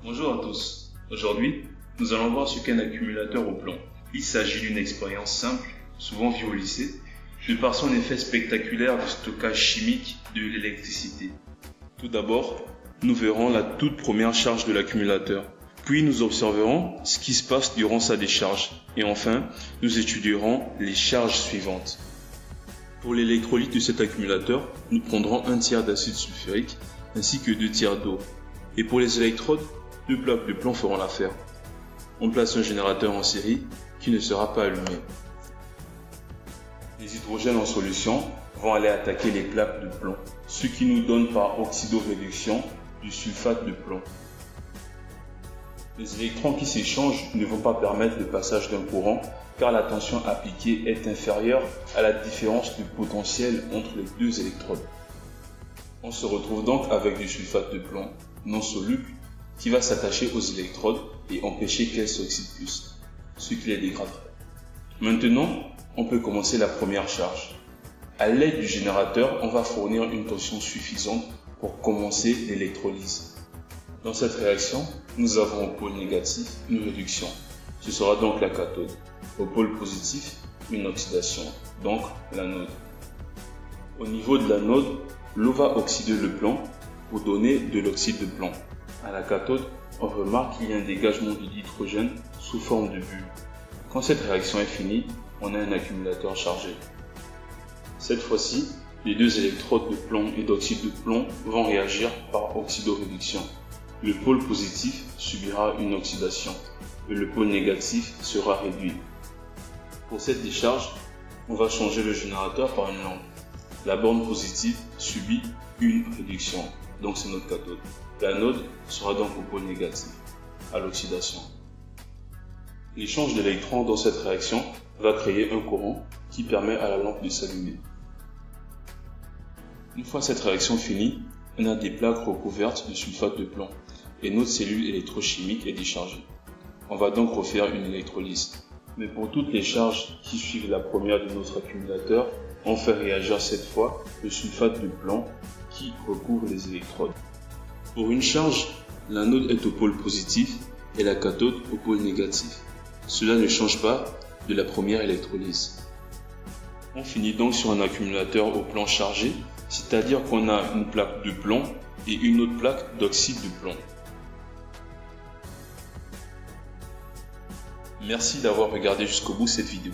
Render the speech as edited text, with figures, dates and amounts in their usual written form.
Bonjour à tous. Aujourd'hui, nous allons voir ce qu'est un accumulateur au plomb. Il s'agit d'une expérience simple, souvent vue au lycée, de par son effet spectaculaire de stockage chimique de l'électricité. Tout d'abord, nous verrons la toute première charge de l'accumulateur. Puis nous observerons ce qui se passe durant sa décharge. Et enfin, nous étudierons les charges suivantes. Pour l'électrolyte de cet accumulateur, nous prendrons 1 tiers d'acide sulfurique ainsi que 2 tiers d'eau. Et pour les électrodes, 2 plaques de plomb feront l'affaire. On place un générateur en série qui ne sera pas allumé. Les hydrogènes en solution vont aller attaquer les plaques de plomb, ce qui nous donne par oxydoréduction du sulfate de plomb. Les électrons qui s'échangent ne vont pas permettre le passage d'un courant car la tension appliquée est inférieure à la différence de potentiel entre les 2 électrodes. On se retrouve donc avec du sulfate de plomb non soluble qui va s'attacher aux électrodes et empêcher qu'elles s'oxydent plus, ce qui les dégradera. Maintenant, on peut commencer la première charge. À l'aide du générateur, on va fournir une tension suffisante pour commencer l'électrolyse. Dans cette réaction, nous avons au pôle négatif une réduction. Ce sera donc la cathode. Au pôle positif, une oxydation, donc l'anode. Au niveau de l'anode, l'eau va oxyder le plomb pour donner de l'oxyde de plomb. À la cathode, on remarque qu'il y a un dégagement d'hydrogène sous forme de bulle. Quand cette réaction est finie, on a un accumulateur chargé. Cette fois-ci, les 2 électrodes de plomb et d'oxyde de plomb vont réagir par oxydoréduction. Le pôle positif subira une oxydation et le pôle négatif sera réduit. Pour cette décharge, on va changer le générateur par une lampe. La borne positive subit une réduction, donc c'est notre cathode. L'anode sera donc au pôle négatif, à l'oxydation. L'échange d'électrons dans cette réaction va créer un courant qui permet à la lampe de s'allumer. Une fois cette réaction finie, on a des plaques recouvertes de sulfate de plomb et notre cellule électrochimique est déchargée. On va donc refaire une électrolyse. Mais pour toutes les charges qui suivent la première de notre accumulateur, on fait réagir cette fois le sulfate de plomb qui recouvre les électrodes. Pour une charge, l'anode est au pôle positif et la cathode au pôle négatif. Cela ne change pas de la première électrolyse. On finit donc sur un accumulateur au plomb chargé, c'est-à-dire qu'on a une plaque de plomb et une autre plaque d'oxyde de plomb. Merci d'avoir regardé jusqu'au bout cette vidéo.